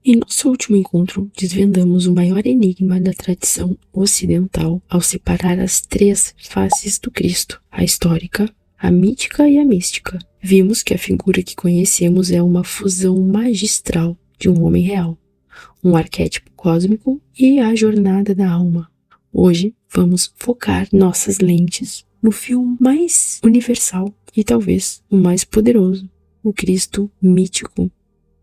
Em nosso último encontro, desvendamos o maior enigma da tradição ocidental ao separar as três faces do Cristo, a histórica, a mítica e a mística. Vimos que a figura que conhecemos é uma fusão magistral de um homem real, um arquétipo cósmico e a jornada da alma. Hoje, vamos focar nossas lentes no fio mais universal e talvez o mais poderoso, o Cristo mítico.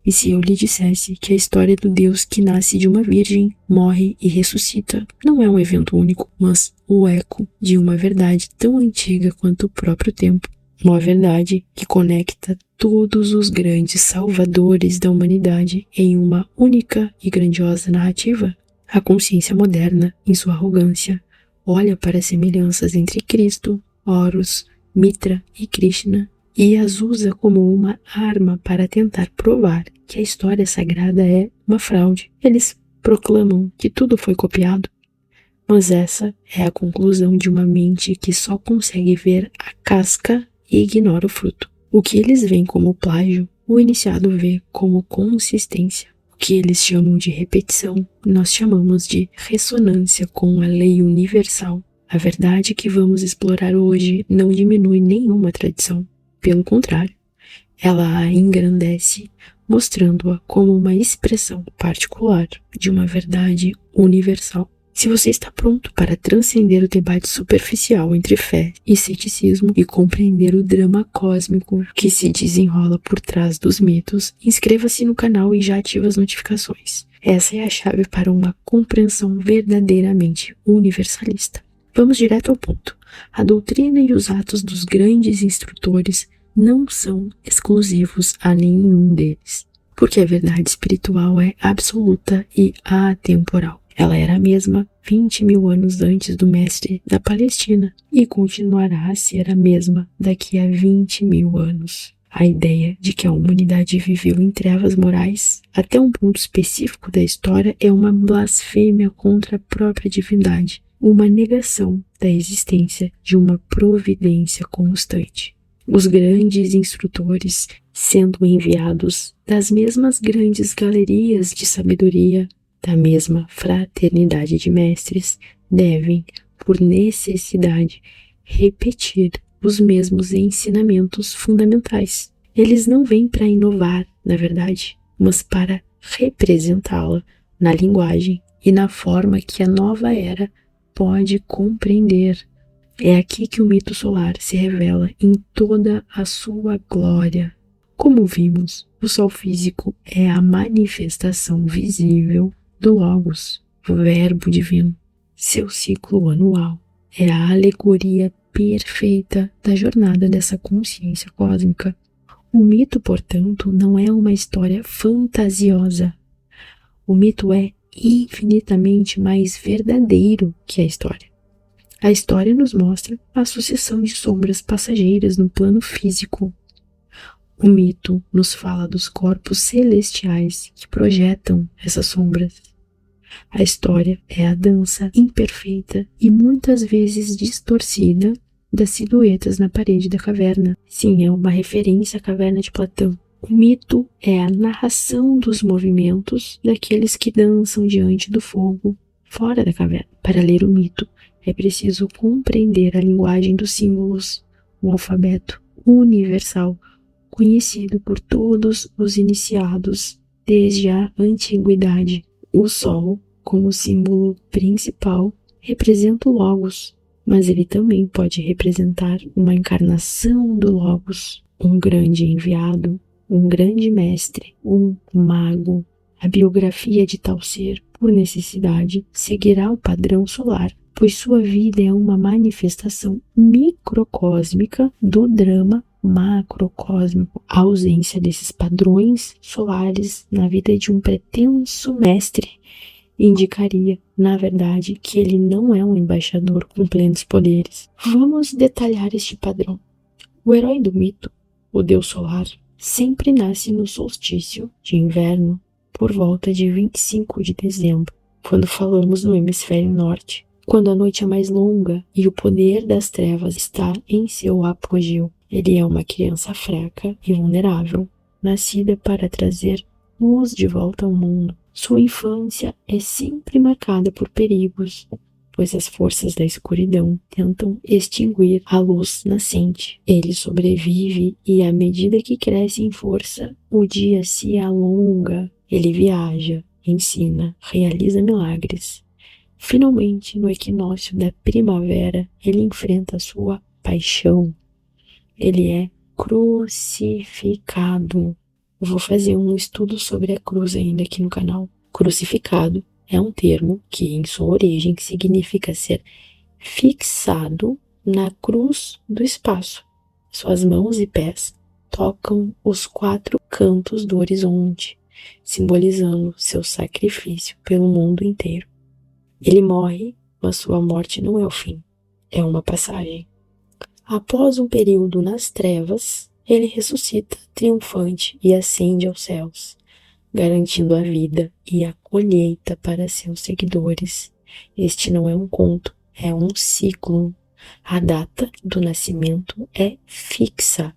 E se eu lhe dissesse que a história do Deus que nasce de uma virgem, morre e ressuscita não é um evento único, mas o eco de uma verdade tão antiga quanto o próprio tempo. Uma verdade que conecta todos os grandes salvadores da humanidade em uma única e grandiosa narrativa. A consciência moderna, em sua arrogância, olha para as semelhanças entre Cristo, Horus, Mitra e Krishna e as usa como uma arma para tentar provar que a história sagrada é uma fraude. Eles proclamam que tudo foi copiado, mas essa é a conclusão de uma mente que só consegue ver a casca e ignora o fruto. O que eles veem como plágio, o iniciado vê como consistência. O que eles chamam de repetição, nós chamamos de ressonância com a lei universal. A verdade que vamos explorar hoje não diminui nenhuma tradição. Pelo contrário, ela a engrandece, mostrando-a como uma expressão particular de uma verdade universal. Se você está pronto para transcender o debate superficial entre fé e ceticismo e compreender o drama cósmico que se desenrola por trás dos mitos, inscreva-se no canal e já ative as notificações. Essa é a chave para uma compreensão verdadeiramente universalista. Vamos direto ao ponto. A doutrina e os atos dos grandes instrutores não são exclusivos a nenhum deles, porque a verdade espiritual é absoluta e atemporal. Ela era a mesma 20.000 anos antes do mestre da Palestina e continuará a ser a mesma daqui a 20.000 anos. A ideia de que a humanidade viveu em trevas morais até um ponto específico da história é uma blasfêmia contra a própria divindade, uma negação da existência de uma providência constante. Os grandes instrutores, sendo enviados das mesmas grandes galerias de sabedoria, da mesma fraternidade de mestres, devem, por necessidade, repetir os mesmos ensinamentos fundamentais. Eles não vêm para inovar, na verdade, mas para representá-la na linguagem e na forma que a nova era pode compreender. É aqui que o mito solar se revela em toda a sua glória. Como vimos, o sol físico é a manifestação visível do Logos, o Verbo divino. Seu ciclo anual é a alegoria perfeita da jornada dessa consciência cósmica. O mito, portanto, não é uma história fantasiosa. O mito é infinitamente mais verdadeiro que a história. A história nos mostra a sucessão de sombras passageiras no plano físico. O mito nos fala dos corpos celestiais que projetam essas sombras. A história é a dança imperfeita e muitas vezes distorcida das silhuetas na parede da caverna. Sim, é uma referência à caverna de Platão. O mito é a narração dos movimentos daqueles que dançam diante do fogo fora da caverna. Para ler o mito, é preciso compreender a linguagem dos símbolos, o alfabeto universal, conhecido por todos os iniciados desde a antiguidade. O Sol, como símbolo principal, representa o Logos, mas ele também pode representar uma encarnação do Logos, um grande enviado, um grande mestre, um mago. A biografia de tal ser, por necessidade, seguirá o padrão solar, pois sua vida é uma manifestação microcósmica do drama macrocósmico. A ausência desses padrões solares na vida de um pretenso mestre indicaria, na verdade, que ele não é um embaixador com plenos poderes. Vamos detalhar este padrão. O herói do mito, o deus solar, sempre nasce no solstício de inverno por volta de 25 de dezembro, quando falamos no hemisfério norte, quando a noite é mais longa e o poder das trevas está em seu apogeu. Ele é uma criança fraca e vulnerável, nascida para trazer luz de volta ao mundo. Sua infância é sempre marcada por perigos, pois as forças da escuridão tentam extinguir a luz nascente. Ele sobrevive e, à medida que cresce em força, o dia se alonga. Ele viaja, ensina, realiza milagres. Finalmente, no equinócio da primavera, ele enfrenta sua paixão. Ele é crucificado. Eu vou fazer um estudo sobre a cruz ainda aqui no canal. Crucificado é um termo que, em sua origem, significa ser fixado na cruz do espaço. Suas mãos e pés tocam os 4 cantos do horizonte, simbolizando seu sacrifício pelo mundo inteiro. Ele morre, mas sua morte não é o fim, é uma passagem. Após um período nas trevas, ele ressuscita triunfante e ascende aos céus, garantindo a vida e a colheita para seus seguidores. Este não é um conto, é um ciclo. A data do nascimento é fixa.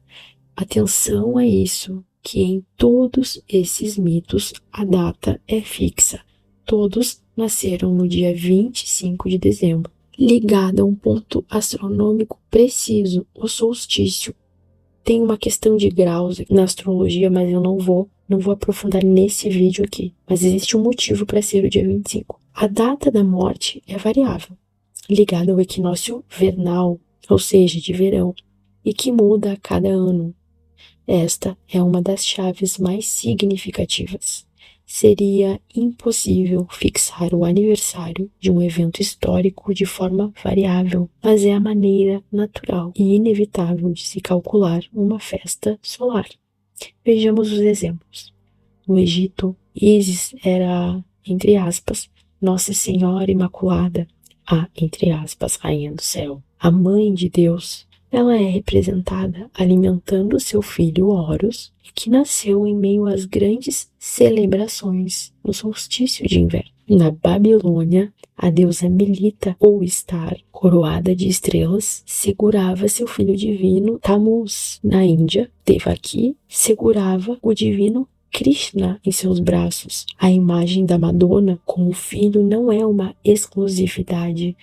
Atenção a isso, que em todos esses mitos a data é fixa. Todos nasceram no dia 25 de dezembro, ligada a um ponto astronômico preciso, o solstício. Tem uma questão de graus na astrologia, mas eu não vou aprofundar nesse vídeo aqui. Mas existe um motivo para ser o dia 25. A data da morte é variável, ligada ao equinócio vernal, ou seja, de verão, e que muda a cada ano. Esta é uma das chaves mais significativas. Seria impossível fixar o aniversário de um evento histórico de forma variável, mas é a maneira natural e inevitável de se calcular uma festa solar. Vejamos os exemplos. No Egito, Ísis era, entre aspas, Nossa Senhora Imaculada, a, entre aspas, Rainha do Céu, a Mãe de Deus. Ela é representada alimentando seu filho Horus, que nasceu em meio às grandes celebrações no solstício de inverno. Na Babilônia, a deusa Melita, ou Star, coroada de estrelas, segurava seu filho divino Tammuz. Na Índia, Devaki segurava o divino Krishna em seus braços. A imagem da Madonna com o filho não é uma exclusividade,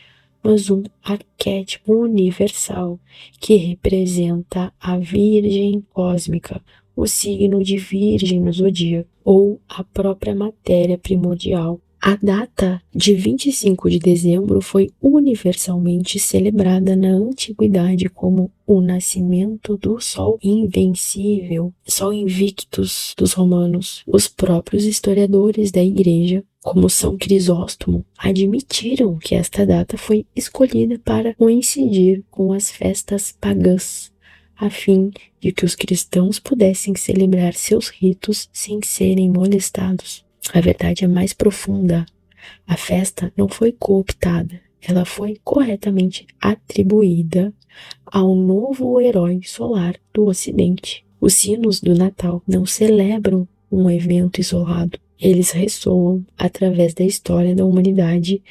mas um arquétipo universal que representa a Virgem cósmica, o signo de Virgem no zodíaco, ou a própria matéria primordial. A data de 25 de dezembro foi universalmente celebrada na antiguidade como o nascimento do Sol invencível, Sol invictus dos romanos. Os próprios historiadores da Igreja, como São Crisóstomo, admitiram que esta data foi escolhida para coincidir com as festas pagãs, a fim de que os cristãos pudessem celebrar seus ritos sem serem molestados. A verdade é mais profunda. A festa não foi cooptada, ela foi corretamente atribuída ao novo herói solar do Ocidente. Os sinos do Natal não celebram um evento isolado. Eles ressoam através da história da humanidade,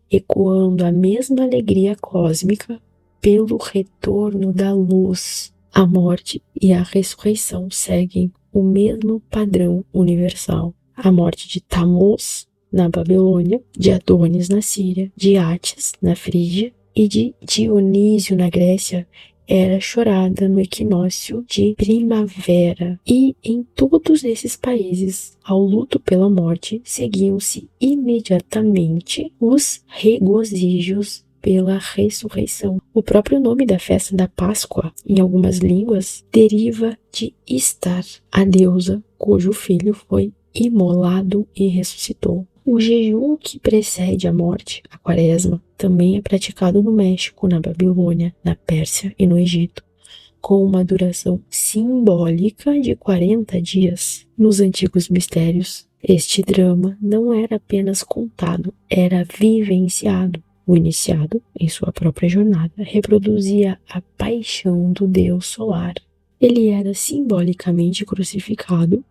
ecoando a mesma alegria cósmica pelo retorno da luz. A morte e a ressurreição seguem o mesmo padrão universal. A morte de Tammuz na Babilônia, de Adonis na Síria, de Átis na Frígia e de Dionísio na Grécia era chorada no equinócio de primavera. E em todos esses países, ao luto pela morte, seguiam-se imediatamente os regozijos pela ressurreição. O próprio nome da festa da Páscoa, em algumas línguas, deriva de Istar, a deusa cujo filho foi imolado e ressuscitou. O jejum que precede a morte, a quaresma, também é praticado no México, na Babilônia, na Pérsia e no Egito, com uma duração simbólica de 40 dias. Nos antigos mistérios, este drama não era apenas contado, era vivenciado. O iniciado, em sua própria jornada, reproduzia a paixão do Deus solar. Ele era simbolicamente crucificado,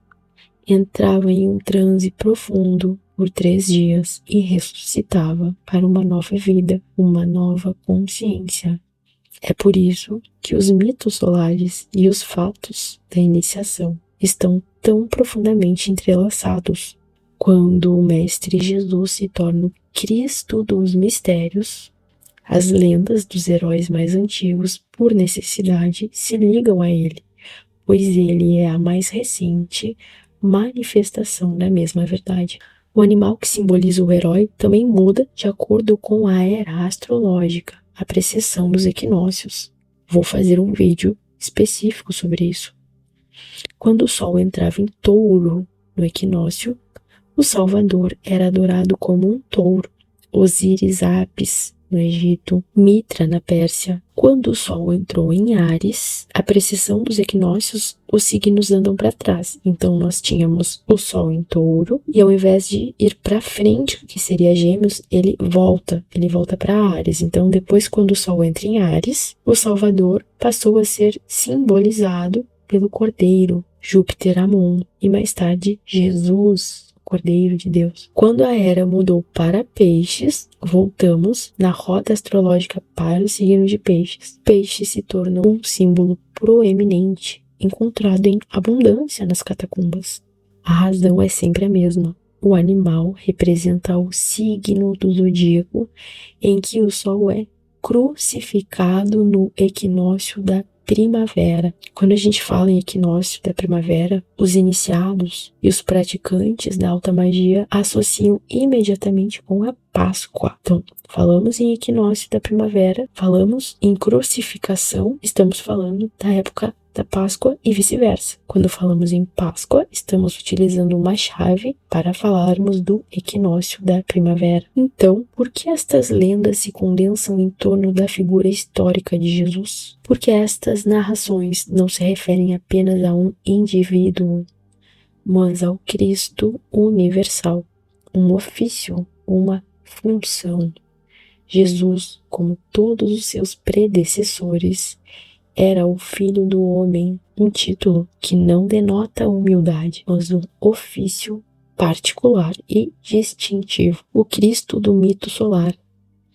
entrava em um transe profundo por 3 dias e ressuscitava para uma nova vida, uma nova consciência. É por isso que os mitos solares e os fatos da iniciação estão tão profundamente entrelaçados. Quando o Mestre Jesus se torna o Cristo dos mistérios, as lendas dos heróis mais antigos, por necessidade, se ligam a ele, pois ele é a mais recente manifestação da mesma verdade. O animal que simboliza o herói também muda de acordo com a era astrológica, a precessão dos equinócios. Vou fazer um vídeo específico sobre isso. Quando o Sol entrava em Touro no equinócio, o Salvador era adorado como um touro. Osíris Apis no Egito, Mitra na Pérsia. Quando o Sol entrou em Áries, a precessão dos equinócios, os signos andam para trás. Então nós tínhamos o Sol em Touro e ao invés de ir para frente, que seria Gêmeos, ele volta para Áries. Então depois, quando o Sol entra em Áries, o Salvador passou a ser simbolizado pelo Cordeiro, Júpiter Amon, e mais tarde Jesus, Cordeiro de Deus. Quando a era mudou para Peixes, voltamos na rota astrológica para o signo de Peixes. Peixe se tornou um símbolo proeminente, encontrado em abundância nas catacumbas. A razão é sempre a mesma. O animal representa o signo do zodíaco em que o Sol é crucificado no equinócio da primavera. Quando a gente fala em equinócio da primavera, os iniciados e os praticantes da alta magia associam imediatamente com a Páscoa. Então, falamos em equinócio da primavera, falamos em crucificação, estamos falando da época da Páscoa e vice-versa. Quando falamos em Páscoa, estamos utilizando uma chave para falarmos do equinócio da primavera. Então, por que estas lendas se condensam em torno da figura histórica de Jesus? Porque estas narrações não se referem apenas a um indivíduo, mas ao Cristo universal, um ofício, uma função. Jesus, como todos os seus predecessores, era o Filho do Homem, um título que não denota humildade, mas um ofício particular e distintivo. O Cristo do mito solar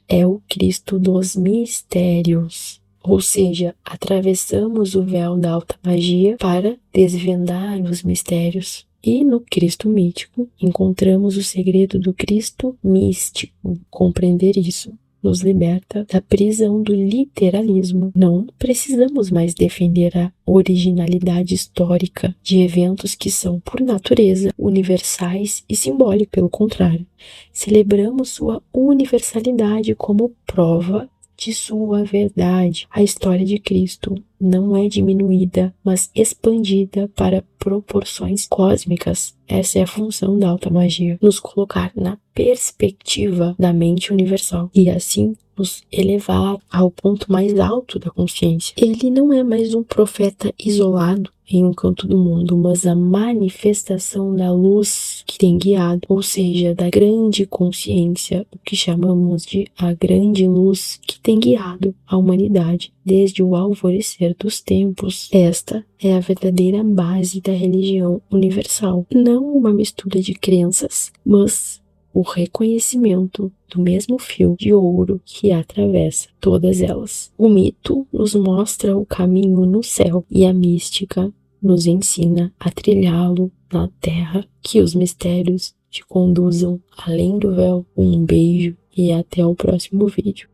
é o Cristo dos mistérios, ou seja, atravessamos o véu da alta magia para desvendar os mistérios. E no Cristo mítico encontramos o segredo do Cristo místico. Compreender isso nos liberta da prisão do literalismo. Não precisamos mais defender a originalidade histórica de eventos que são, por natureza, universais e simbólicos. Pelo contrário, celebramos sua universalidade como prova de sua verdade. A história de Cristo não é diminuída, mas expandida para proporções cósmicas. Essa é a função da alta magia, nos colocar na perspectiva da mente universal e assim nos elevar ao ponto mais alto da consciência. Ele não é mais um profeta isolado em um canto do mundo, mas a manifestação da luz que tem guiado, ou seja, da grande consciência, o que chamamos de a grande luz que tem guiado a humanidade desde o alvorecer dos tempos. Esta é a verdadeira base da religião universal, não uma mistura de crenças, mas o reconhecimento do mesmo fio de ouro que atravessa todas elas. O mito nos mostra o caminho no céu e a mística nos ensina a trilhá-lo na terra. Que os mistérios te conduzam além do véu. Um beijo e até o próximo vídeo.